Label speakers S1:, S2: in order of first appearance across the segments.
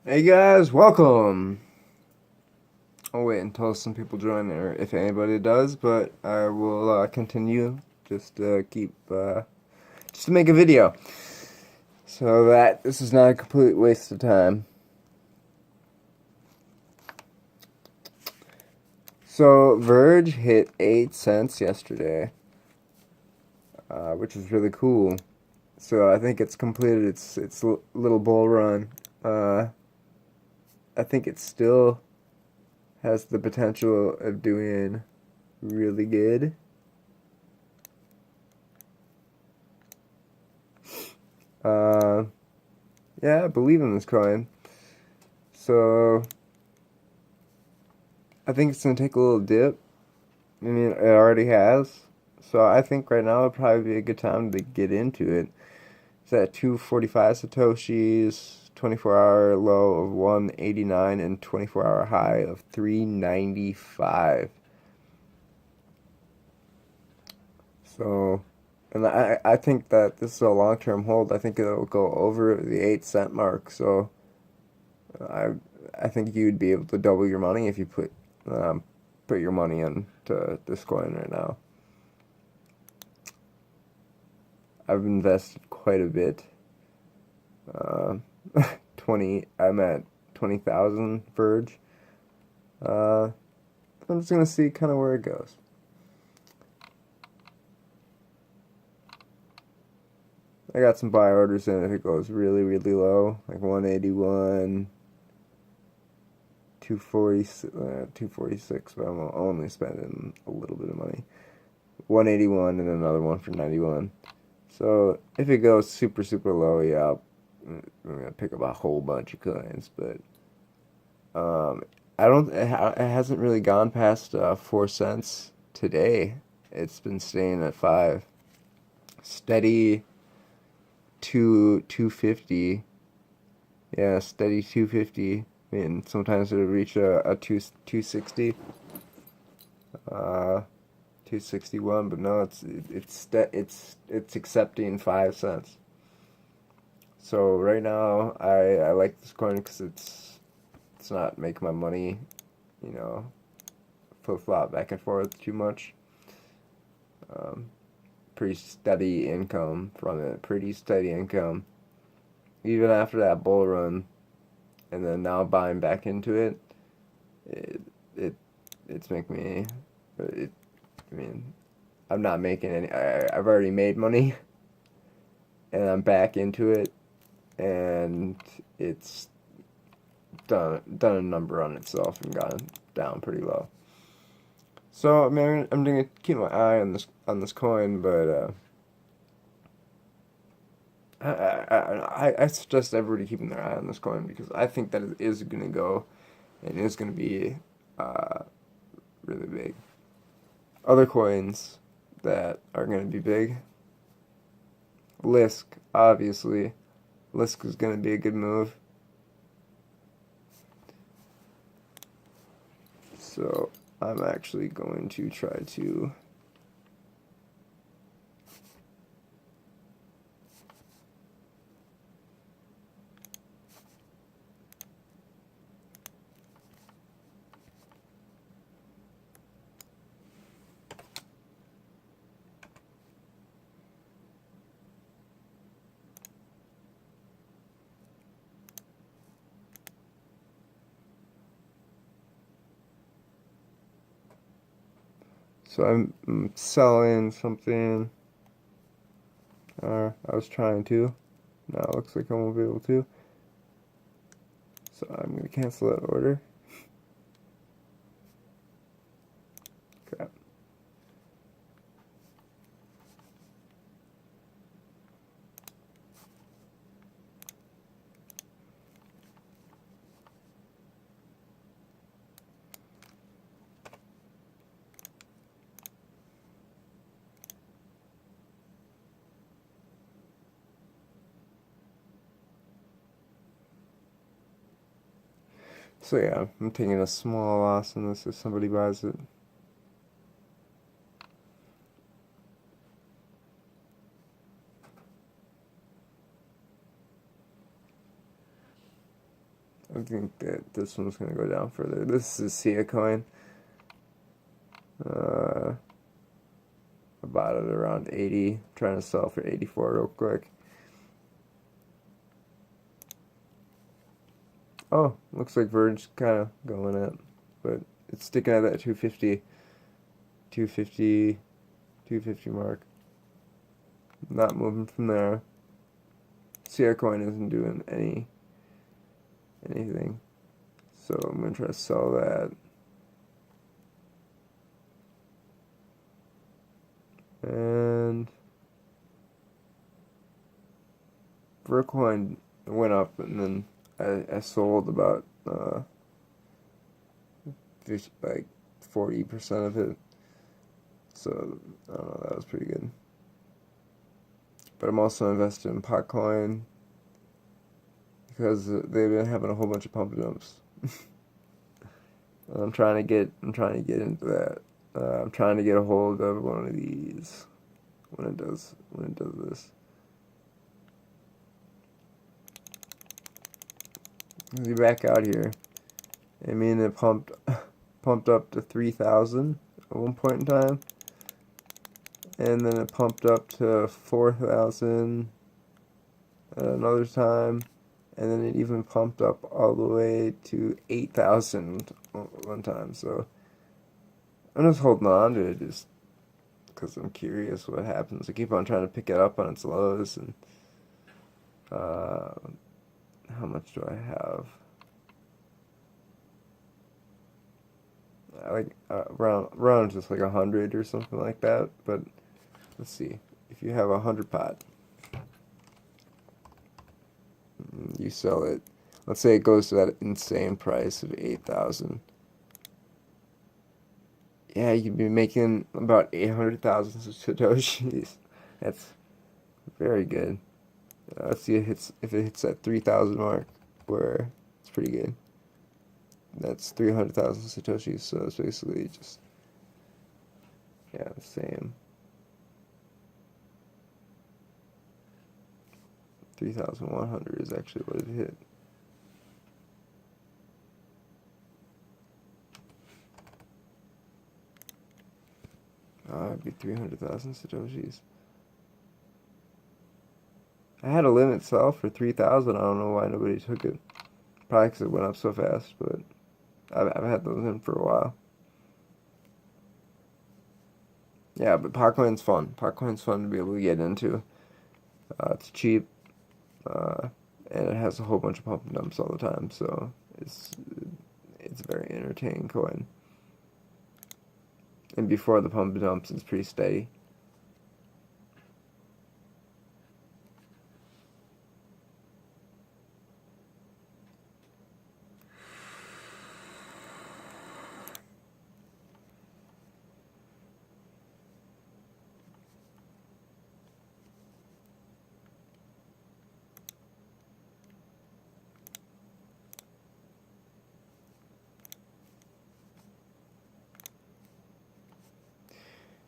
S1: Hey guys, welcome. I'll wait until some people join, or if anybody does, but I will continue just to just to make a video, so that this is not a complete waste of time. So Verge hit 8 cents yesterday, which is really cool. So I think it's completed its little bull run. I think it still has the potential of doing really good. Uh, yeah, I believe in this coin. So I think it's gonna take a little dip. I mean, it already has. So I think right now would probably be a good time to get into it. It's at 245 Satoshis, 24-hour low of 189, and 24-hour high of 395. So, and I think that this is a long-term hold. I think it'll go over the 8 cent mark. So I I think you'd be able to double your money if you put your money into this coin right now. I've invested quite a bit. Uh, 20. I'm at 20,000 Verge. Uh, I'm just gonna see kind of where it goes. I got some buy orders in if it goes really really low, like 181, 240, 246, but I'm only spending a little bit of money. 181 and another one for 91. So if it goes super super low, yeah, I'm gonna pick up a whole bunch of coins. But I don't. It hasn't really gone past 4 cents today. It's been staying at 5. Steady 250. Yeah, steady 250. I mean, sometimes it'll reach a 260, 261, but no, it's accepting 5 cents. So right now, I like this coin because it's not making my money, you know, flip flop back and forth too much. Um, Pretty steady income from it. Pretty steady income. Even after that bull run, and then now buying back into it, it, it it's making me. It, I mean, I'm not making any. I've already made money, and I'm back into it, and it's done a number on itself and gone down pretty low. So I mean, I'm gonna keep my eye on this coin, but I suggest everybody keeping their eye on this coin because I think that it is gonna go and is gonna be uh, really big. Other coins that are gonna be big, Lisk obviously. Lisk is gonna be a good move. So I'm actually going to try to. So I'm selling something. I was trying to. Now it looks like I won't be able to. So I'm gonna cancel that order. Crap. So yeah, I'm taking a small loss on this if somebody buys it. I think that this one's gonna go down further. This is Sia coin. I bought it around 80. Trying to sell for 84 real quick. Oh, looks like Verge kind of going up, but it's sticking at that 250, 250, 250 mark. Not moving from there. Sia coin isn't doing anything, so I'm gonna try to sell that. And Vercoin went up, and then I sold about like 40% of it. So I don't know, that was pretty good. But I'm also invested in Potcoin because they've been having a whole bunch of pump and dumps. I'm trying to get into that. I'm trying to get a hold of one of these when it does this. Be back out here. I mean, it pumped up to 3,000 at one point in time, and then it pumped up to 4,000 at another time, and then it even pumped up all the way to 8,000 one time. So I'm just holding on to it just because I'm curious what happens. I keep on trying to pick it up on its lows, and how much do I have? Like around just like 100 or something like that. But let's see. If you have 100 pot, you sell it. Let's say it goes to that insane price of 8,000. Yeah, you'd be making about 800,000 satoshis. That's very good. Let's see if it hits that 3,000 mark, where it's pretty good. That's 300,000 satoshis, so it's basically just, yeah, the same. 3,100 is actually what it hit. It'd be 300,000 satoshis. I had a limit sell for 3,000. I don't know why nobody took it. Probably because it went up so fast, but I've had those in for a while. Yeah, but Potcoin's fun. Potcoin's fun to be able to get into. It's cheap, and it has a whole bunch of pump and dumps all the time, so it's a very entertaining coin. And before the pump and dumps, it's pretty steady.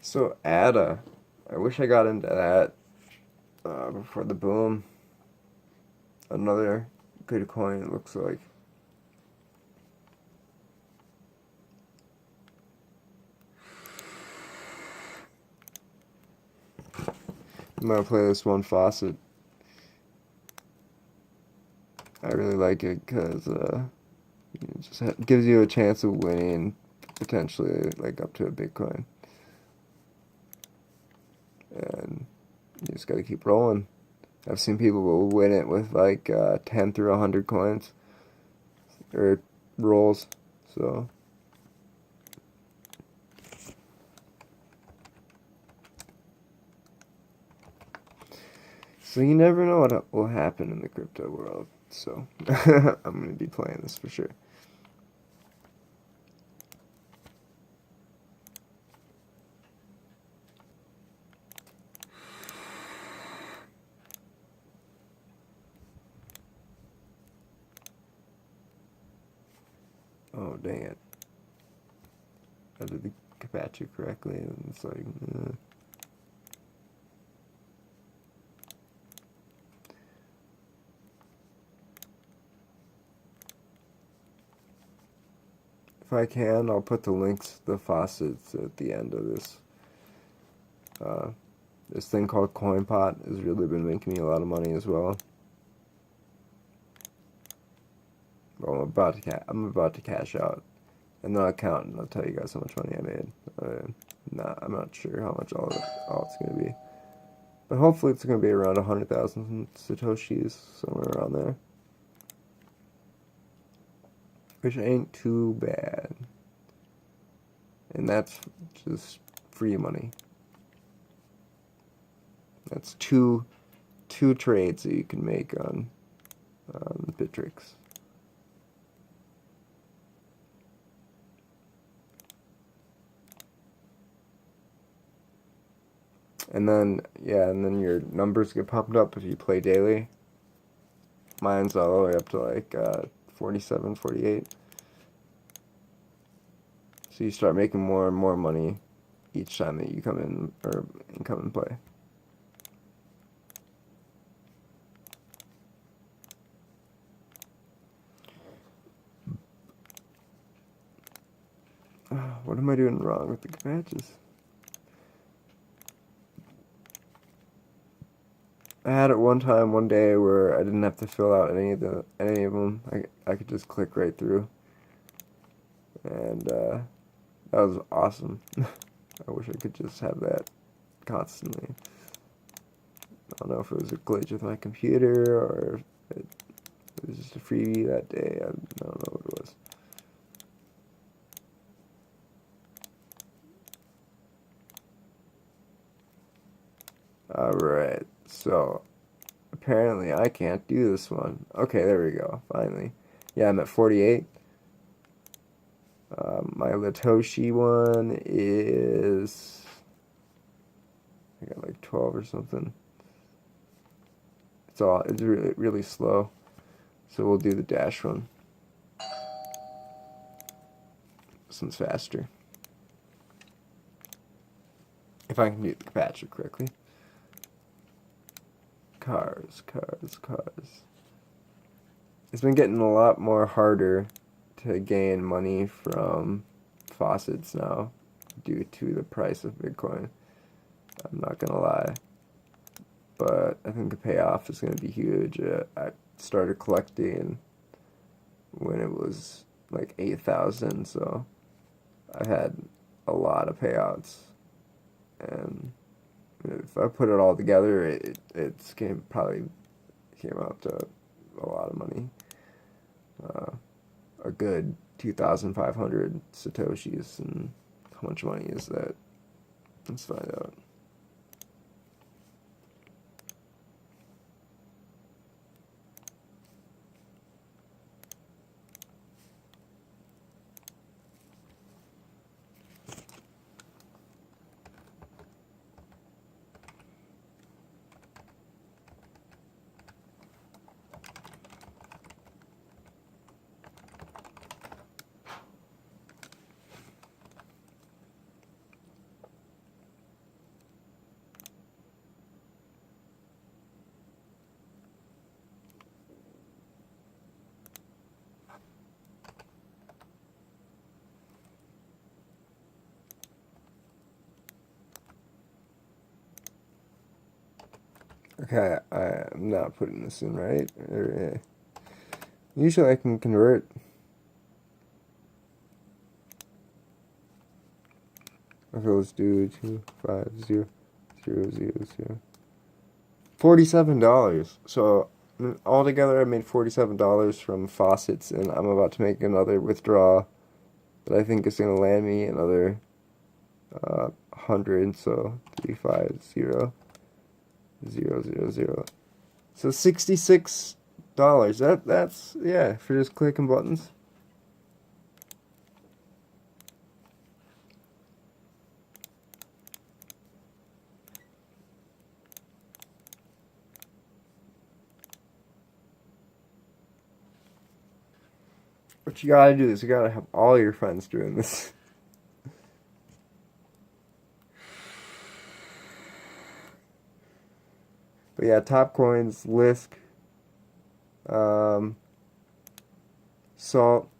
S1: So ADA, I wish I got into that before the boom. Another good coin, it looks like. I'm gonna play this one faucet. I really like it because it just gives you a chance of winning potentially like up to a Bitcoin. And you just gotta keep rolling. I've seen people will win it with like 10 through 100 coins or rolls. So you never know what will happen in the crypto world. So I'm gonna be playing this for sure. Oh, dang it. I did the Kapachi correctly, and it's like, if I can, I'll put the links to the faucets at the end of this. This thing called CoinPot has really been making me a lot of money as well. Well, I'm about to cash out, and then I'll count and I'll tell you guys how much money I made. I'm not sure how much all it's gonna be, but hopefully it's gonna be around 100,000 satoshis, somewhere around there, which ain't too bad. And that's just free money. That's two trades that you can make on Bittrex. And then, yeah, and then your numbers get pumped up if you play daily. Mine's all the way up to like 47, 48. So you start making more and more money each time that you come in and play. What am I doing wrong with the patches? I had it one day where I didn't have to fill out any of them. I could just click right through, and that was awesome. I wish I could just have that constantly. I don't know if it was a glitch with my computer or if it was just a freebie that day. I don't know what it was. Alright, so apparently I can't do this one. Okay, there we go, finally. Yeah, I'm at 48. My Latoshi one is... I got like 12 or something. It's really, really slow. So we'll do the Dash one. This one's faster. If I can do the Capatcha correctly. Cars. It's been getting a lot more harder to gain money from faucets now due to the price of Bitcoin. I'm not gonna lie. But I think the payoff is gonna be huge. I started collecting when it was like 8,000, so I had a lot of payouts. And if I put it all together, probably came out to a lot of money. A good 2,500 satoshis, and how much money is that? Let's find out. Okay, I'm not putting this in right. Usually I can convert. Okay, let's do 250,000. $47. So altogether I made $47 from faucets, and I'm about to make another withdrawal that I think is gonna land me another 100. So 350,000. So $66. That's yeah, for just clicking buttons. What you gotta do is you gotta have all your friends doing this. But yeah, top coins, Lisk, Salt,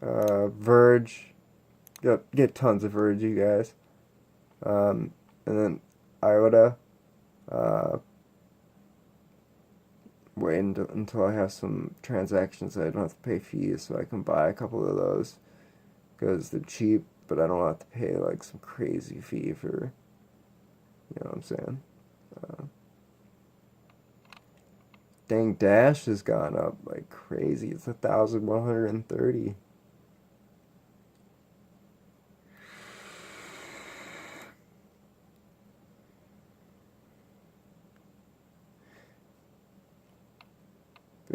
S1: Verge. Yep, get tons of Verge, you guys. And then IOTA. Wait until I have some transactions that I don't have to pay fees, so I can buy a couple of those because they're cheap, but I don't have to pay like some crazy fee for, you know what I'm saying. Dang, Dash has gone up like crazy. It's 1,130.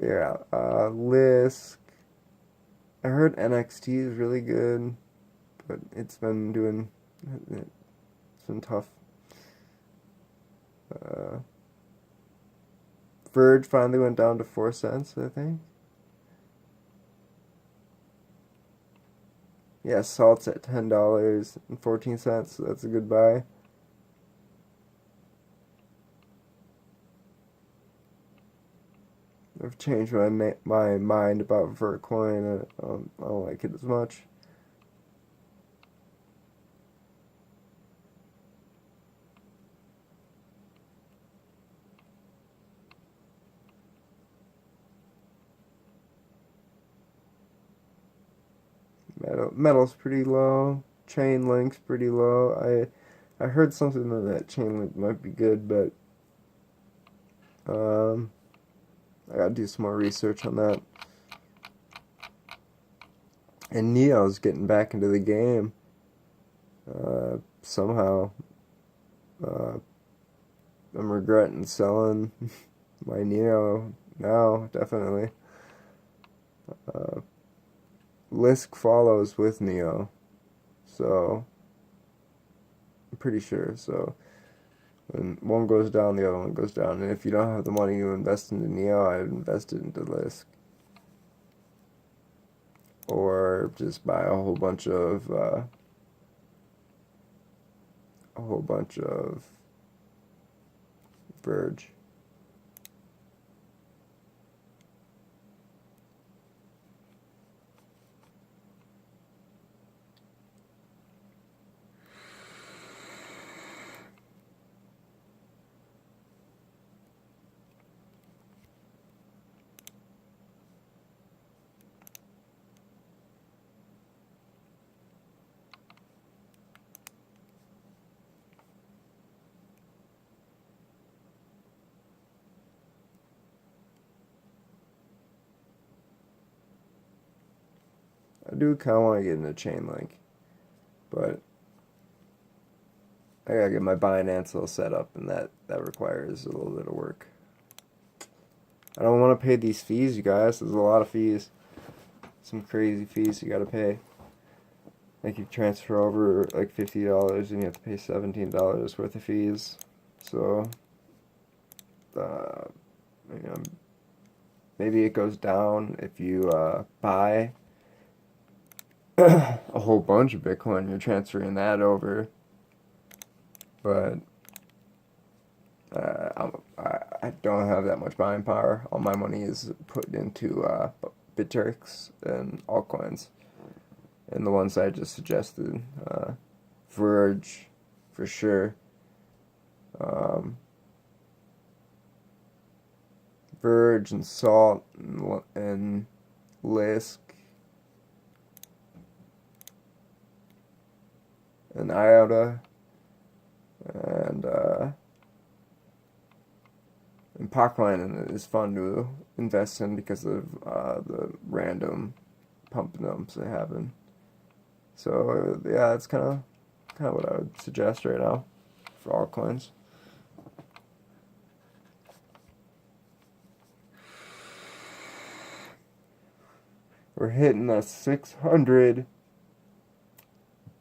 S1: Yeah, Lisk. I heard NXT is really good, but it's been tough. Uh, Verge finally went down to 4 cents, I think. Yeah, Salt's at $10.14, so that's a good buy. I've changed my mind about Vertcoin. I don't like it as much. Metal's pretty low. Chainlink's pretty low. I heard something that Chainlink might be good, but I gotta do some more research on that. And Neo's getting back into the game. Somehow. Uh, I'm regretting selling my Neo now, definitely. Lisk follows with Neo, so I'm pretty sure. So when one goes down, the other one goes down. And if you don't have the money to invest into Neo, I'd invest it into Lisk. Or just buy a whole bunch of Verge. I do kind of want to get into Chainlink, but I gotta get my Binance all set up, and that requires a little bit of work. I don't want to pay these fees, you guys. There's a lot of fees. Some crazy fees you gotta pay. Like you transfer over like $50 and you have to pay $17 worth of fees. So, uh, you know, maybe it goes down if you buy a whole bunch of Bitcoin. You're transferring that over, but I don't have that much buying power. All my money is put into Bittrex and altcoins. And the ones I just suggested, Verge, for sure. Verge and Salt and Lisk and IOTA and Parkline is fun to invest in because of the random pump and dumps they have in. So yeah, that's kind of what I would suggest right now for altcoins. We're hitting a $600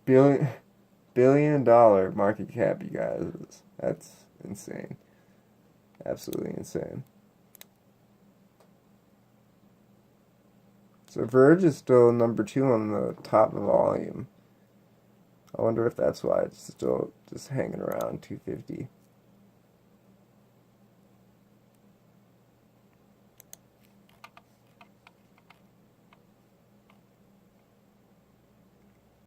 S1: billion market cap, you guys. That's insane. Absolutely insane. So Verge is still number 2 on the top of volume. I wonder if that's why it's still just hanging around 250.